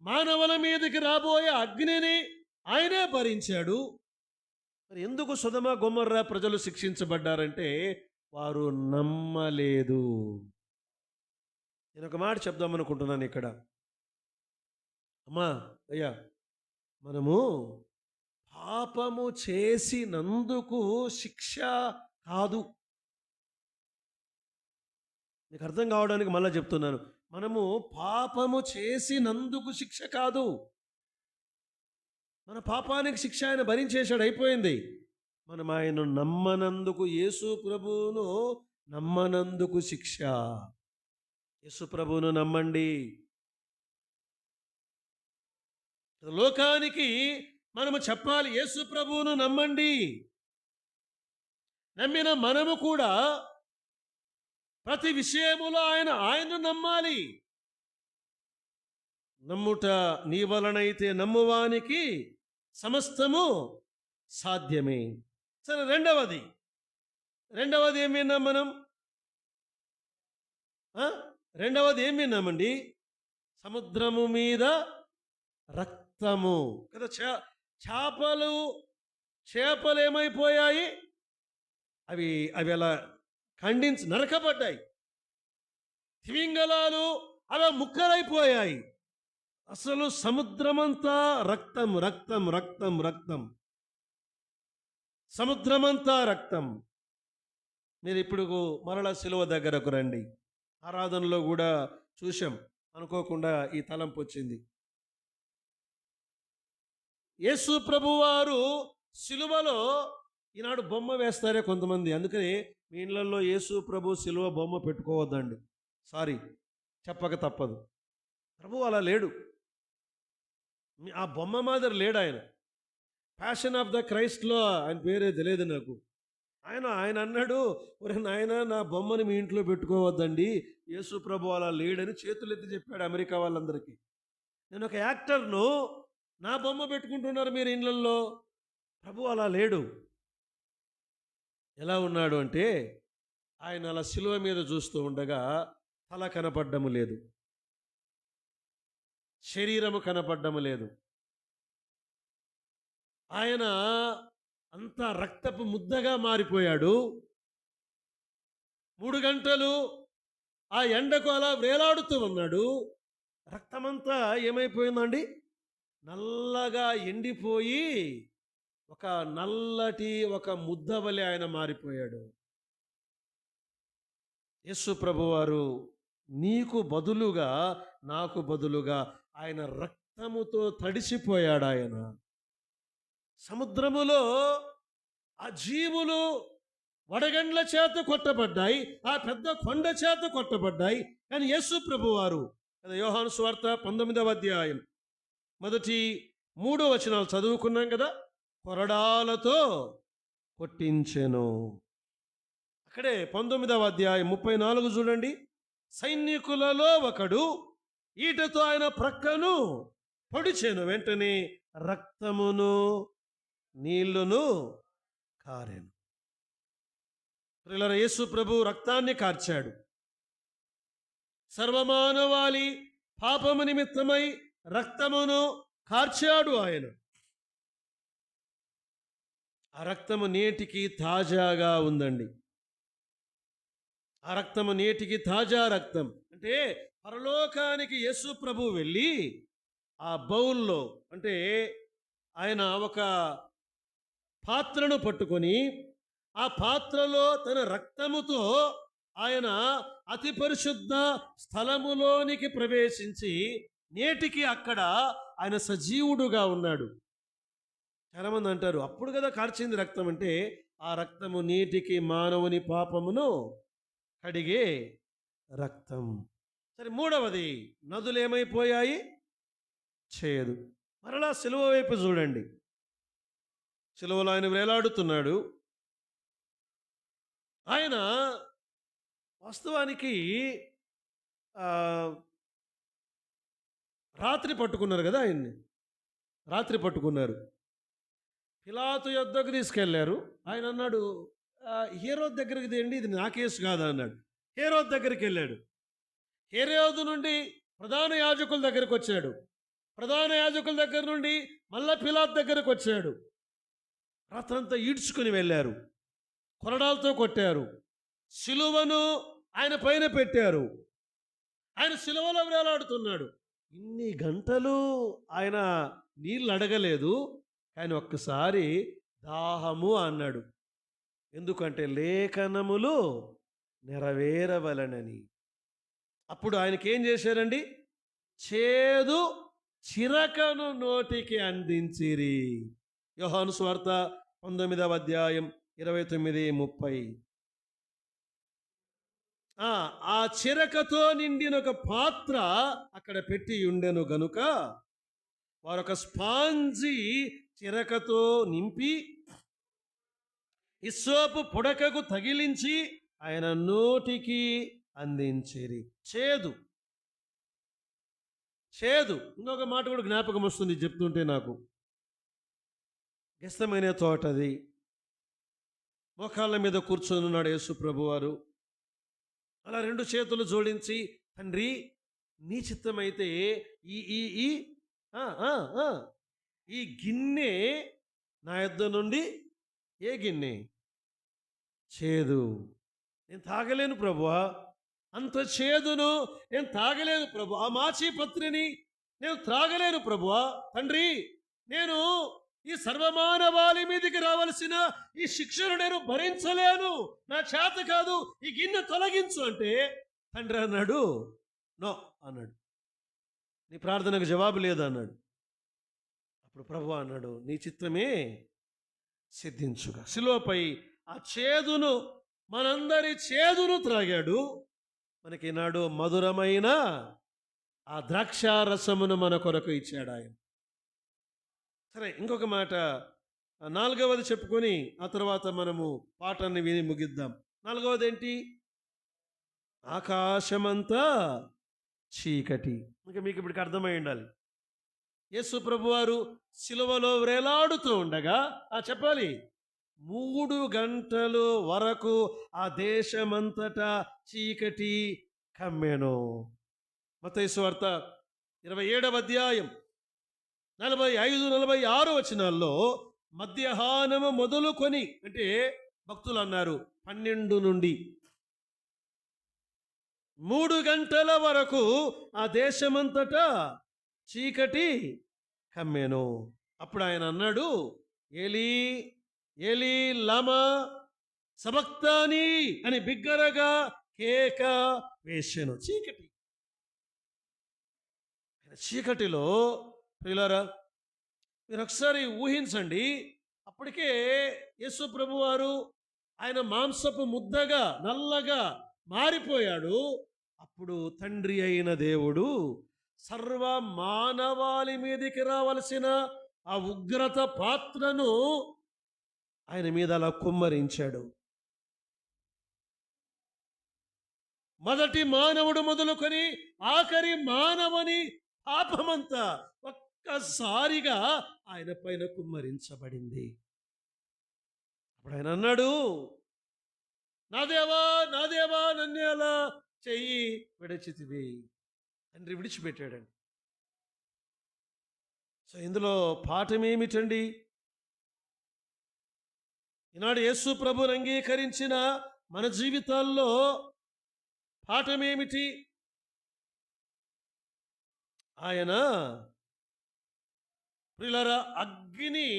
మానవుల మీదకి రాబోయే అగ్నిని ఆయనే భరించాడు. మరి ఎందుకు సొదమ గొమొర్రా ప్రజలు శిక్షించబడ్డారంటే వారు నమ్మలేదు. నేను ఒక మాట చెప్దామనుకుంటున్నాను ఇక్కడ. అమ్మా అయ్యా, మనము పాపము చేసినందుకు శిక్ష కాదు. మీకు అర్థం కావడానికి మళ్ళీ చెప్తున్నాను. మనము పాపము చేసినందుకు శిక్ష కాదు. మన పాపానికి శిక్ష ఆయన భరించేశాడు, అయిపోయింది. మనం ఆయన నమ్మనందుకు, యేసు ప్రభువును నమ్మనందుకు శిక్ష. యేసు ప్రభువును నమ్మండి. లోకానికి మనము చెప్పాలి, యేసు ప్రభువును నమ్మండి. నమ్మిన మనము కూడా ప్రతి విషయములో ఆయన నమ్మాలి. నమ్ముట నీ వలనైతే నమ్మువానికి సమస్తము సాధ్యమే. సరే, రెండవది ఏం విన్నాం మనం? రెండవది ఏం విన్నామండి? సముద్రము మీద రక్తము కదా. చేపలు ఏమైపోయాయి? అవి అలా నరకబడ్డాయి. తిమింగలాలు అవి ముక్కలైపోయాయి. అసలు సముద్రమంతా రక్తం, రక్తం, రక్తం, రక్తం. సముద్రమంతా రక్తం. మీరు ఇప్పుడు మరలా సిలువ దగ్గరకు రండి. ఆరాధనలో కూడా చూశాం, అనుకోకుండా ఈ తలంపు వచ్చింది. యేసు ప్రభువారు సిలువలో ఈనాడు బొమ్మ వేస్తారే కొంతమంది, అందుకని మీ ఇళ్లలో యేసు ప్రభు సిలువ బొమ్మ పెట్టుకోవద్దండి. సారీ, చెప్పక తప్పదు. ప్రభు అలా లేడు. ఆ బొమ్మ మాదిరి లేడు ఆయన. ప్యాషన్ ఆఫ్ ద క్రైస్ట్లో ఆయన పేరే తెలియదు నాకు. ఆయన అన్నాడు, ఒరే నాయన, నా బొమ్మని మీ ఇంట్లో పెట్టుకోవద్దండి, యేసు ప్రభు అలా లేడని చేతులెత్తి చెప్పాడు అమెరికా వాళ్ళందరికీ. నేను ఒక యాక్టర్ను, నా బొమ్మ పెట్టుకుంటున్నారు మీరు ఇళ్ళల్లో. ప్రభు అలా లేడు. ఎలా ఉన్నాడు అంటే, ఆయన అలా శిలువ మీద చూస్తూ ఉండగా తల కనపడ్డము లేదు, శరీరము కనపడ్డము లేదు. ఆయన అంత రక్తపు ముద్దగా మారిపోయాడు. 3 గంటలు ఆ ఎండకు అలా వేలాడుతూ ఉన్నాడు. రక్తమంతా ఏమైపోయిందండి? నల్లగా ఎండిపోయి ఒక నల్లటి ఒక ముద్ద వలె ఆయన మారిపోయాడు. యేసు ప్రభువారు నీకు బదులుగా, నాకు బదులుగా ఆయన రక్తముతో తడిసిపోయాడు. ఆయన సముద్రములో ఆ జీవులు వడగండ్ల చేత కొట్టబడ్డాయి, ఆ పెద్ద కొండ చేత కొట్టబడ్డాయి. కానీ యేసు ప్రభువారు, యోహాను సువార్త 19వ అధ్యాయం మొదటి 3 వచనాలు చదువుకున్నాం కదా, కొరడాలతో కొట్టించెను. అక్కడే 19వ అధ్యాయం 34 చూడండి. సైనికులలో ఒకడు ఈటతో ఆయన ప్రక్కను పొడిచెను, వెంటనే రక్తమును నీళ్లును కారెను. ప్రియులారా, యేసు ప్రభు రక్తాన్ని కార్చాడు. సర్వమానవాళి పాపము నిమిత్తమై రక్తమును కార్చాడు ఆయన. ఆ రక్తము నేటికి తాజాగా ఉందండి. ఆ రక్తము నేటికి తాజా రక్తం. అంటే పరలోకానికి యేసు ప్రభు వెళ్ళి ఆ బౌల్లో, అంటే ఆయన ఒక పాత్రను పట్టుకొని ఆ పాత్రలో తన రక్తముతో ఆయన అతి పరిశుద్ధ స్థలములోనికి ప్రవేశించి నేటికి అక్కడ ఆయన సజీవుడుగా ఉన్నాడు. చాలామంది అంటారు, అప్పుడు కదా కార్చింది రక్తం అంటే. ఆ రక్తము నేటికి మానవుని పాపమును కడిగే రక్తం. సరే, 3వది, నదులు ఏమైపోయాయి? చేదు. మరలా సిలువ వైపు చూడండి. సిలువలో ఆయన వేలాడుతున్నాడు. ఆయన వాస్తవానికి రాత్రి పట్టుకున్నారు కదా ఆయన్ని. రాత్రి పట్టుకున్నారు, పిలాతు యొద్దకు తీసుకెళ్లారు. ఆయన అన్నాడు, హేరోదు దగ్గరికి తేండి, ఇది నా కేసు కాదా అన్నాడు. హేరోదు దగ్గరికి వెళ్ళాడు. హేరోదు నుండి ప్రధాన యాజకుల దగ్గరికి వచ్చాడు. ప్రధాన యాజకుల దగ్గర నుండి మళ్ళా పిలాతు దగ్గరకు వచ్చాడు. రాత్రంతా ఈడ్చుకుని వెళ్ళారు, కొరడాలతో కొట్టారు, సిలువను ఆయన పైన పెట్టారు. ఆయన సిలువలో వేలాడుతున్నాడు. ఇన్ని గంటలు ఆయన నీళ్ళు అడగలేదు, కానీ ఒక్కసారి దాహము అన్నాడు. ఎందుకంటే లేఖనములు నెరవేరవలనని. అప్పుడు ఆయనకి ఏం చేశారండి? చేదు చిరకను నోటికి అందించిరి. యోహాను సువార్త 19వ అధ్యాయం 29-30. ఆ చిరకతో నిండిన ఒక పాత్ర అక్కడ పెట్టి ఉండెను గనుక వారొక స్పాంజి చిరకతో నింపి ఇస్సోపు పుడకకు తగిలించి ఆయన నోటికి అందించిరి. చేదు. చేదు. ఇంకొక మాట కూడా జ్ఞాపకం వస్తుంది చెప్తుంటే నాకు. గెస్తమైన తోటది, మోకాళ్ళ మీద కూర్చొని ఉన్నాడు యేసు ప్రభువారు. అలా 2 చేతులు జోడించి, తండ్రి నీ చిత్తమైతే ఈ ఈ ఈ ఈ గిన్నె నా యొద్ద నుండి, ఏ గిన్నె? చేదు. నేను తాగలేను ప్రభువా, అంత చేదును నేను తాగలేను ప్రభు. ఆ మాచి పత్రిని నేను త్రాగలేను ప్రభువా. తండ్రి, నేను ఈ సర్వమానవాళి మీదకి రావలసిన ఈ శిక్షను నేను భరించలేను, నా చేత కాదు, ఈ గిన్నె తొలగించు అంటే తండ్రి అన్నాడు, నో అన్నాడు. నీ ప్రార్థనకు జవాబు లేదు అన్నాడు. అప్పుడు ప్రభువా అన్నాడు, నీ చిత్తమే సిద్ధించుగా. శిలువపై ఆ చేదును, మనందరి చేదును త్రాగాడు. మనకి ఈనాడు మధురమైన ఆ ద్రాక్షారసమును మన కొరకు ఇచ్చాడు ఆయన. సరే, ఇంకొక మాట 4వది చెప్పుకొని ఆ తర్వాత మనము పాఠాన్ని విని ముగిద్దాం. 4వది ఏంటి? ఆకాశమంతా చీకటి. ఇంకా మీకు ఇప్పటికి అర్థమై ఉండాలి. యేసు ప్రభువారు సిలువలో వేలాడుతూ ఉండగా చెప్పాలి 3 గంటలు వరకు ఆ దేశమంతటా చీకటి కమ్మెను. మత్తయి సువార్త 27వ అధ్యాయం 45-46 వచనాల్లో మధ్యాహ్నము మొదలుకొని, అంటే భక్తులు అన్నారు 12 నుండి 3 గంటల వరకు ఆ దేశమంతటా చీకటి కమ్మెను. అప్పుడు ఆయన అన్నాడు, ఏలీ ఏలీ లమా సబక్తాని అని బిగ్గరగా కేక వేసెను. చీకటిలో ప్రియులారా, మీరు ఒకసారి ఊహించండి. అప్పటికే యేసు ప్రభువారు ఆయన మాంసపు ముద్దగా నల్లగా మారిపోయాడు. అప్పుడు తండ్రి అయిన దేవుడు సర్వ మానవాళి మీదకి రావలసిన ఆ ఉగ్రత పాత్రను ఆయన మీద అలా కుమ్మరించాడు. మొదటి మానవుడు మొదలుకొని ఆఖరి మానవుని పాపమంతా ఒక్కసారిగా ఆయన పైన కుమ్మరించబడింది. అప్పుడు ఆయన అన్నాడు, నా దేవా నా దేవా నన్ను అలా చెయ్యి విడిచితివి. తండ్రి విడిచిపెట్టాడండి. సో ఇందులో పాఠం ఏమిటండి? ఈనాడు యేసు ప్రభువుని అంగీకరించిన మన జీవితాల్లో పాఠం ఏమిటి? ఆయన ప్రియులారా అగ్ని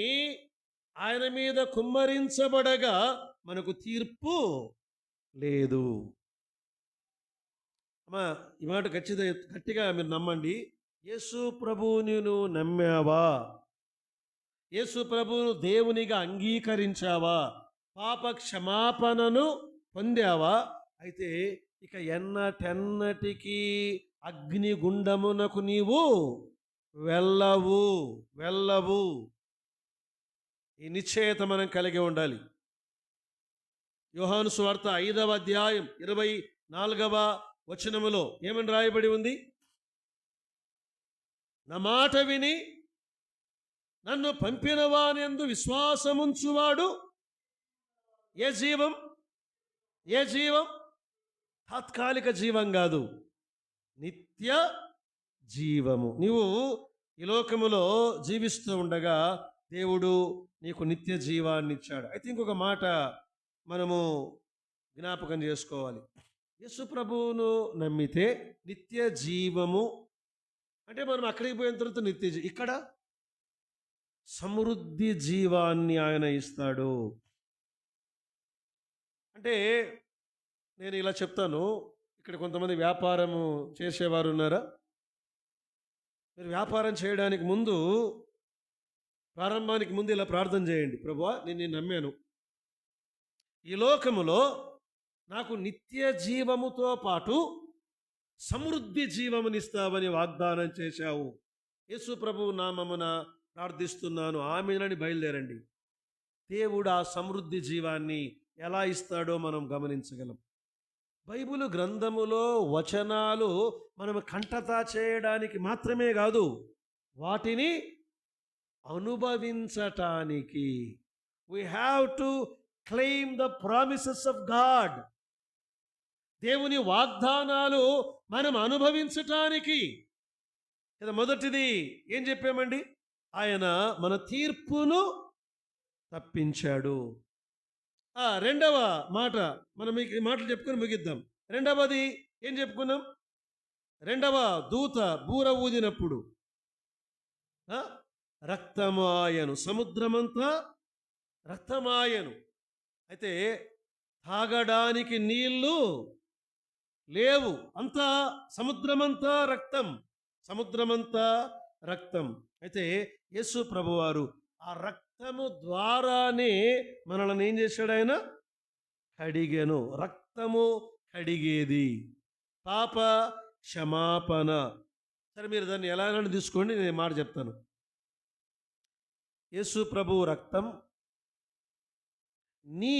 ఆయన మీద కుమ్మరించబడగా మనకు తీర్పు లేదు. అమ్మా, ఈ మాట గట్టిగా మీరు నమ్మండి. యేసు ప్రభువుని నువ్వు నమ్మావా? యేసు ప్రభువును దేవునిగా అంగీకరించావా? పాప క్షమాపణను పొందావా? అయితే ఇక ఎన్నటెన్నటికీ అగ్నిగుండమునకు నీవు వెళ్ళవు. ఈ నిశ్చయత మనం కలిగి ఉండాలి. యోహాను సువార్త 5వ అధ్యాయం 24వ వచనములో ఏమని రాయబడి ఉంది? నా మాట విని నన్ను పంపిన వానియందు విశ్వాసముంచువాడు ఏ జీవం తాత్కాలిక జీవం కాదు, నిత్య జీవము. నీవు ఈ లోకములో జీవిస్తూ ఉండగా దేవుడు నీకు నిత్య జీవాన్ని ఇచ్చాడు. అయితే ఇంకొక మాట మనము జ్ఞాపకం చేసుకోవాలి. యేసు ప్రభువును నమ్మితే నిత్య జీవము అంటే మనం అక్కడికి పోయిన తర్వాత ఇక్కడ సమృద్ధి జీవాన్ని ఆయన ఇస్తాడు. అంటే నేను ఇలా చెప్తాను, ఇక్కడ కొంతమంది వ్యాపారము చేసేవారు ఉన్నారా? మీరు వ్యాపారం చేయడానికి ముందు, ప్రారంభానికి ముందు ఇలా ప్రార్థన చేయండి. ప్రభువా, నేను నమ్మాను, ఈ లోకములో నాకు నిత్య జీవముతో పాటు సమృద్ధి జీవమునిస్తావని వాగ్దానం చేశావు. యేసు ప్రభువు నామమున ప్రార్థిస్తున్నాను, ఆమేనని బయలుదేరండి. దేవుడు ఆ సమృద్ధి జీవాన్ని ఎలా ఇస్తాడో మనం గమనించగలం. బైబిలు గ్రంథములో వచనాలు మనం కంఠతా చేయడానికి మాత్రమే కాదు, వాటిని అనుభవించటానికి. we have to claim the promises of God. దేవుని వాగ్దానాలు మనం అనుభవించటానికి. మొదటిది ఏం చెప్పామండి? ఆయన మన తీర్పును తప్పించాడు. రెండవ మాట, మనం ఈ మాటలు చెప్పుకొని ముగిద్దాం. రెండవది ఏం చెప్పుకున్నాం? రెండవ దూత బూర ఊదినప్పుడు రక్తమాయను, సముద్రమంతా రక్తమాయను. అయితే తాగడానికి నీళ్లు లేవు, అంతా సముద్రమంతా రక్తం. అయితే యేసు ప్రభువారు ఆ రక్తము ద్వారానే మనల్ని ఏం చేశాడు? ఆయన కడిగెను. రక్తము కడిగేది, పాప క్షమాపణ. సరే, మీరు దాన్ని ఎలా తీసుకోండి, నేను మాట చెప్తాను. యేసు ప్రభువు రక్తం నీ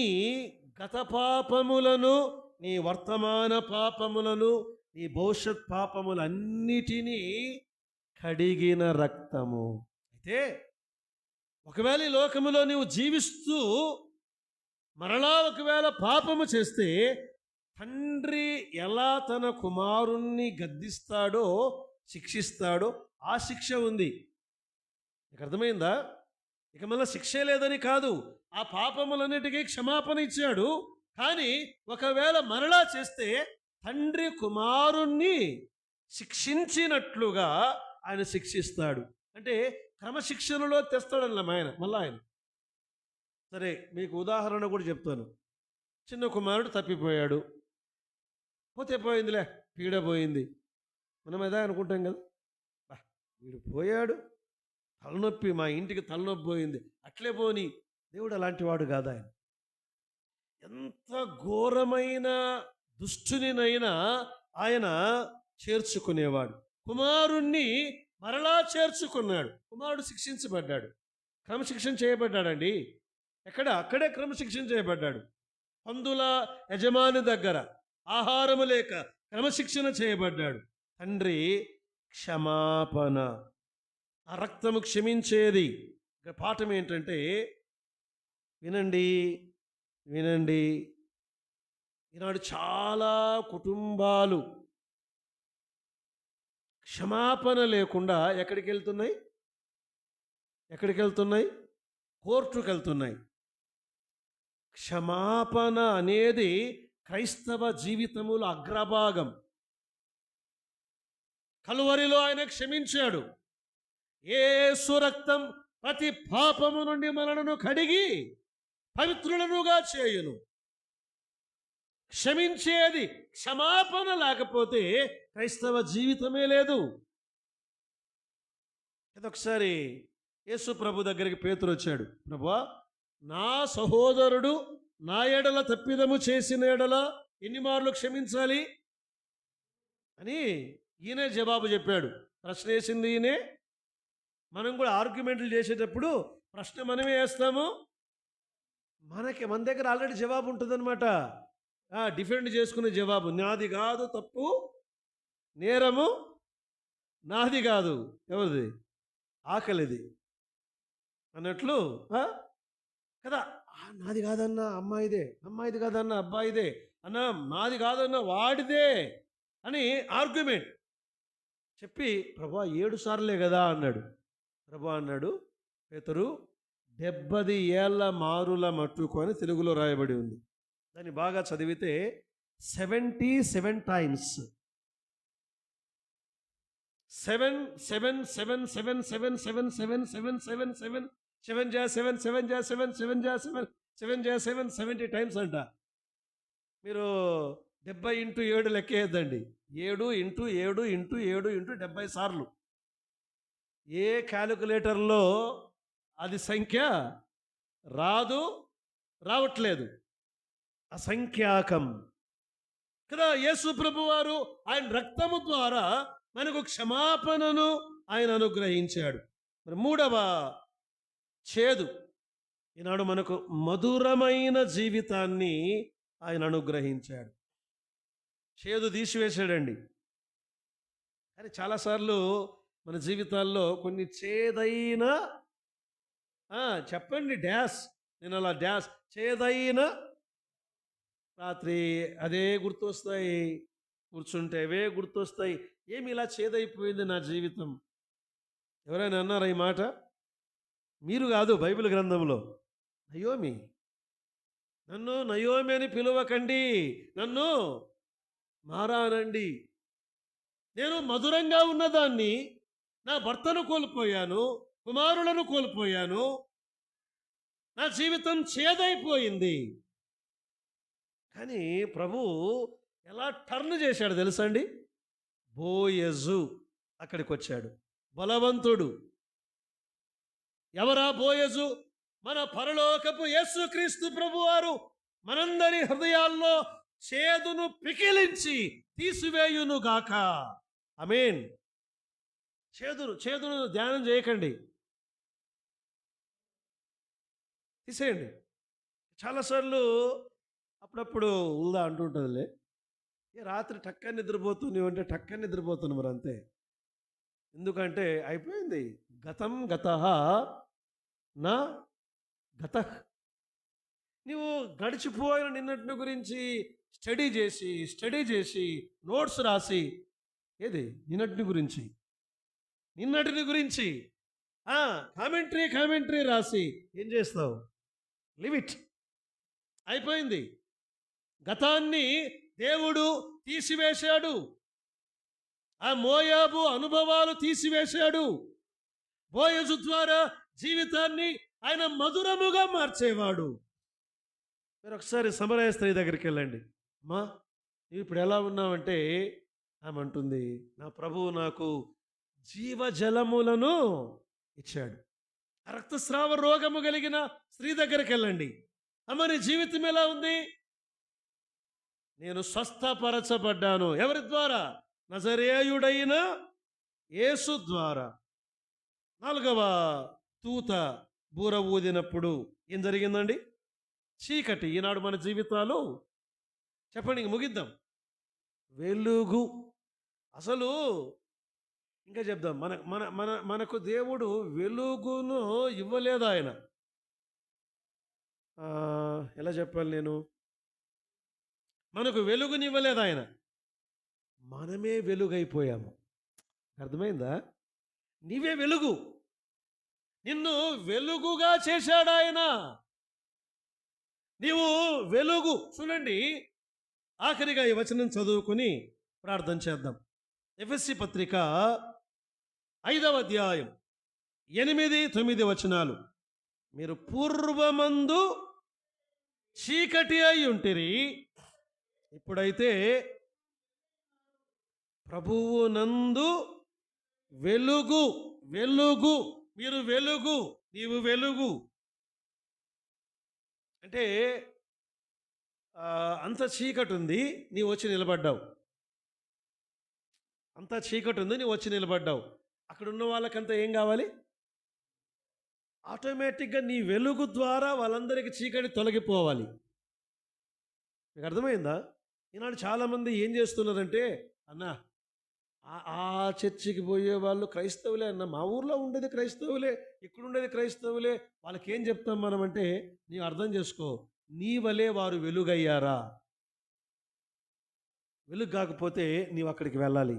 గత పాపములను, నీ వర్తమాన పాపములను, నీ భవిష్యత్ పాపములన్నిటినీ కడిగిన రక్తము. అయితే ఒకవేళ ఈ లోకములో నీవు జీవిస్తూ మరలా ఒకవేళ పాపము చేస్తే తండ్రి ఎలా తన కుమారుణ్ణి గద్దిస్తాడో, శిక్షిస్తాడో ఆ శిక్ష ఉంది. నీకు అర్థమైందా? ఇక మళ్ళీ శిక్షే లేదని కాదు, ఆ పాపములన్నిటికీ క్షమాపణ ఇచ్చాడు. కానీ ఒకవేళ మరలా చేస్తే తండ్రి కుమారుణ్ణి శిక్షించినట్లుగా ఆయన శిక్షిస్తాడు. అంటే క్రమశిక్షణలో తెస్తాడన్న ఆయన. సరే, మీకు ఉదాహరణ కూడా చెప్తాను. చిన్న కుమారుడు తప్పిపోయాడు, పోతే పోయిందిలే, పీడ పోయింది, మనం అదే అనుకుంటాం కదా. వీడు పోయాడు, తలనొప్పి, మా ఇంటికి తలనొప్పి పోయింది, అట్లే పోని. దేవుడు అలాంటి వాడు కాదు. ఆయన ఎంత ఘోరమైన దుష్టునినైనా ఆయన చేర్చుకునేవాడు. కుమారుణ్ణి మరలా చేర్చుకున్నాడు. కుమారుడు శిక్షించబడ్డాడు, క్రమశిక్షణ చేయబడ్డాడండి. అక్కడే క్రమశిక్షణ చేయబడ్డాడు. పందుల యజమాని దగ్గర ఆహారము లేక క్రమశిక్షణ చేయబడ్డాడు. తండ్రి క్షమాపణ, ఆ రక్తము క్షమించేది. ఇక్కడ పాఠం ఏంటంటే, వినండి, ఈనాడు చాలా కుటుంబాలు క్షమాపణ లేకుండా ఎక్కడికి వెళ్తున్నాయి? కోర్టుకు వెళ్తున్నాయి. క్షమాపణ అనేది క్రైస్తవ జీవితములో అగ్రభాగం. కలువరిలో ఆయన క్షమించాడు. యేసు రక్తం ప్రతి పాపము నుండి మనలను కడిగి పవిత్రులనుగా చేయును. క్షమించేది క్షమాపణ లేకపోతే క్రైస్తవ జీవితమే లేదు. ఒకసారి యేసు ప్రభు దగ్గరికి పేతురు వచ్చాడు. ప్రభువా, నా సహోదరుడు నా ఎడల తప్పిదము చేసిన ఎడల ఎన్ని మార్లు క్షమించాలి అని ఈయనే జవాబు చెప్పాడు. ప్రశ్న వేసింది ఈయనే. మనం కూడా ఆర్గ్యుమెంట్లు చేసేటప్పుడు ప్రశ్న మనమే వేస్తాము. మన దగ్గర ఆల్రెడీ జవాబు ఉంటుందన్నమాట. డిఫెండ్ చేసుకునే జవాబు, నాది కాదు తప్పు, నేరము నాది కాదు, ఎవరిది? ఆకలిది అన్నట్లు కదా. నాది కాదన్నా అమ్మాయిదే, అమ్మాయిది కాదన్నా అబ్బాయిదే, అన్న నాది కాదన్నా వాడిదే అని ఆర్గ్యుమెంట్ చెప్పి, ప్రభా 7 సార్లే కదా అన్నాడు. ప్రభా అన్నాడు, పేతురు 70 ఏళ్ల మారుల మట్టుకు అని తెలుగులో రాయబడి ఉంది. దాన్ని బాగా చదివితే 77 times 7 7 7 7 7 7 7 7 7 7 7 జా 7 7 జా 7 7 జా 7 7 జా 7 70 times అంట. మీరు 70 into 7 లెక్కేద్దండి. 7 into 7 into 7 into 70 సార్లు. ఏ క్యాలిక్యులేటర్లో అది సంఖ్య రావట్లేదు, అసంఖ్యాకం కదా. యేసు ప్రభు వారు ఆయన రక్తము ద్వారా మనకు క్షమాపణను ఆయన అనుగ్రహించాడు. మరి మూడవ చేదు, ఈనాడు మనకు మధురమైన జీవితాన్ని ఆయన అనుగ్రహించాడు. చేదు తీసివేశాడండి. కానీ చాలాసార్లు మన జీవితాల్లో కొన్ని చేదైన చెప్పండి డ్యాష్, నేను అలా డ్యాష్, చేదైన రాత్రి అదే గుర్తొస్తాయి, కూర్చుంటే అవే గుర్తొస్తాయి. ఏమి ఇలా చేదైపోయింది నా జీవితం? ఎవరైనా అన్నారా ఈ మాట? మీరు కాదు, బైబిల్ గ్రంథంలో నయోమి, నన్ను నయోమి అని పిలువకండి, నన్ను మారానండి. నేను మధురంగా ఉన్నదాన్ని నా భర్తను కోల్పోయాను, కుమారులను కోల్పోయాను, నా జీవితం చేదైపోయింది. కానీ ప్రభు ఎలా టర్న్ చేశాడు తెలుసా అండి? బోయజు అక్కడికి వచ్చాడు, బలవంతుడు. ఎవరా బోయజు? మన పరలోకపు యేసుక్రీస్తు ప్రభువారు మనందరి హృదయాల్లో చేదును పికిలించి తీసివేయును గాక. ఆమేన్. చేదును ధ్యానం చేయకండి, తీసేయండి. చాలాసార్లు అప్పుడప్పుడు ఉందా అంటుంటుందిలే, రాత్రి టక్కని నిద్రపోతుంది అంటే టక్కని నిద్రపోతుంది, మరి అంతే. ఎందుకంటే అయిపోయింది. గతం గతః నా గతః. నువ్వు గడిచిపోయిన నిన్నటిని గురించి స్టడీ చేసి నోట్స్ రాసి, ఏది నిన్నటిని గురించి కామెంటరీ రాసి ఏం చేస్తావు? Live it. అయిపోయింది. గతాన్ని దేవుడు తీసివేశాడు. ఆ మోయాబు అనుభవాలు తీసివేశాడు. బోయజు ద్వారా జీవితాన్ని ఆయన మధురముగా మార్చేవాడు. మీరు ఒకసారి సమరయ స్త్రీ దగ్గరికి వెళ్ళండి. అమ్మా, నువ్వు ఇప్పుడు ఎలా ఉన్నావంటే ఆమె అంటుంది, నా ప్రభువు నాకు జీవజలములను ఇచ్చాడు. రక్తస్రావ రోగము కలిగిన స్త్రీ దగ్గరికి వెళ్ళండి. అమ్మ, నీ జీవితం ఎలా ఉంది? నేను స్వస్థపరచబడ్డాను. ఎవరి ద్వారా? నజరేయుడైన యేసు ద్వారా. 4వ దూత బూర ఊదినప్పుడు ఏం జరిగిందండి? చీకటి. ఈనాడు మన జీవితాలు చెప్పండి, ఇంక ముగిద్దాం. వెలుగు. అసలు ఇంకా చెప్దాం, మన మన మన మనకు దేవుడు వెలుగును ఇవ్వలేదు. ఆయన ఎలా చెప్పాలి నేను, మనకు వెలుగునివ్వలేదు ఆయన. మనమే వెలుగైపోయాము. అర్థమైందా? నీవే వెలుగు. నిన్ను వెలుగుగా చేశాడు ఆయన. నీవు వెలుగు. చూడండి, ఆఖరిగా ఈ వచనం చదువుకుని ప్రార్థన చేద్దాం. ఎఫెసీ పత్రిక 5వ అధ్యాయం 8-9 వచనాలు. మీరు పూర్వమందు చీకటి అయి ఉంటిరి, ఇప్పుడైతే ప్రభువు నందు వెలుగు. వెలుగు. మీరు వెలుగు. నీవు వెలుగు. అంటే అంత చీకటి ఉంది, నీవు వచ్చి నిలబడ్డావు. అంత చీకటి ఉంది, నీవు వచ్చి నిలబడ్డావు. అక్కడ ఉన్న వాళ్ళకంతా ఏం కావాలి? ఆటోమేటిక్గా నీ వెలుగు ద్వారా వాళ్ళందరికీ చీకటి తొలగిపోవాలి. మీకు అర్థమైందా? ఈనాడు చాలామంది ఏం చేస్తున్నారంటే, అన్న ఆ చర్చికి పోయే వాళ్ళు క్రైస్తవులే అన్న, మా ఊర్లో ఉండేది క్రైస్తవులే, ఇక్కడ ఉండేది క్రైస్తవులే, వాళ్ళకి ఏం చెప్తాం మనం అంటే, నీవు అర్థం చేసుకో, నీ వలే వారు వెలుగయ్యారా? వెలుగు కాకపోతే నీవు అక్కడికి వెళ్ళాలి,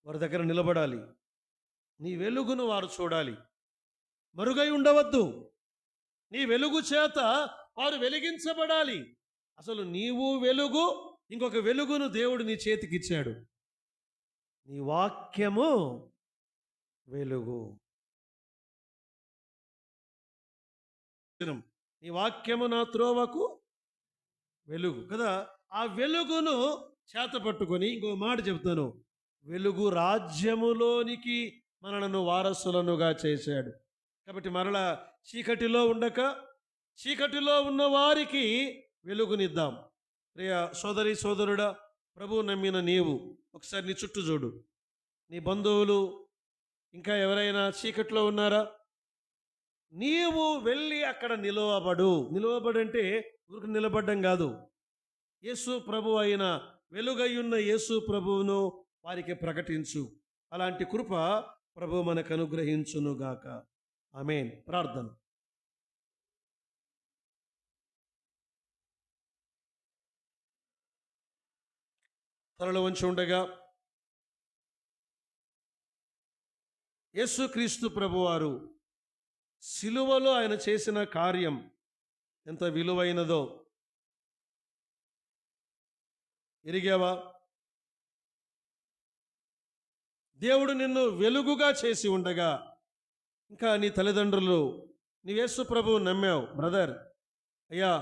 వారి దగ్గర నిలబడాలి, నీ వెలుగును వారు చూడాలి. మరుగై ఉండవద్దు. నీ వెలుగు చేత వారు వెలిగించబడాలి. అసలు నీవు వెలుగు, ఇంకొక వెలుగును దేవుడు నీ చేతికి ఇచ్చాడు. నీ వాక్యము వెలుగు. నీ వాక్యము నా త్రోవకు వెలుగు కదా. ఆ వెలుగును చేత పట్టుకొని ఇంకో మాట చెప్తాను, వెలుగు రాజ్యములోనికి మనలను వారసులనుగా చేశాడు. కాబట్టి మరలా చీకటిలో ఉండక, చీకటిలో ఉన్న వారికి వెలుగునిద్దాం. ప్రియ సోదరి సోదరుడా, ప్రభువు నమ్మిన నీవు ఒకసారి నీ చుట్టూ చూడు. నీ బంధువులు ఇంకా ఎవరైనా చీకట్లో ఉన్నారా? నీవు వెళ్ళి అక్కడ నిలవబడంటే ఊరికి నిలబడ్డం కాదు. యేసు ప్రభు అయిన వెలుగయ్యున్న యేసు ప్రభువును వారికి ప్రకటించు. అలాంటి కృప ప్రభు మనకు అనుగ్రహించునుగాక. ఆమేన్. ప్రార్థన. తలలు వంచి ఉండగా యేసుక్రీస్తు ప్రభువారు సిలువలో ఆయన చేసిన కార్యం ఎంత విలువైనదో ఎరిగావా? దేవుడు నిన్ను వెలుగుగా చేసి ఉండగా, ఇంకా నీ తల్లిదండ్రులు, నీ యేసు ప్రభువు నమ్మావు బ్రదర్, అయ్యా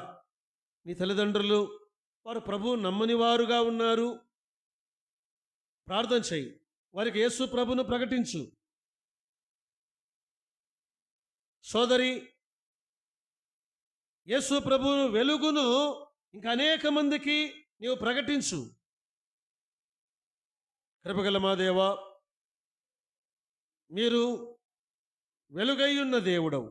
నీ తల్లిదండ్రులు వారు ప్రభువు నమ్మని వారుగా ఉన్నారు, ప్రార్థన చెయ్యి, వారికి యేసు ప్రభువును ప్రకటించు. సోదరి, యేసు ప్రభువు వెలుగును ఇంకా అనేక మందికి నీవు ప్రకటించు. కృపగల మా దేవా, మీరు వెలుగై ఉన్న దేవుడవు.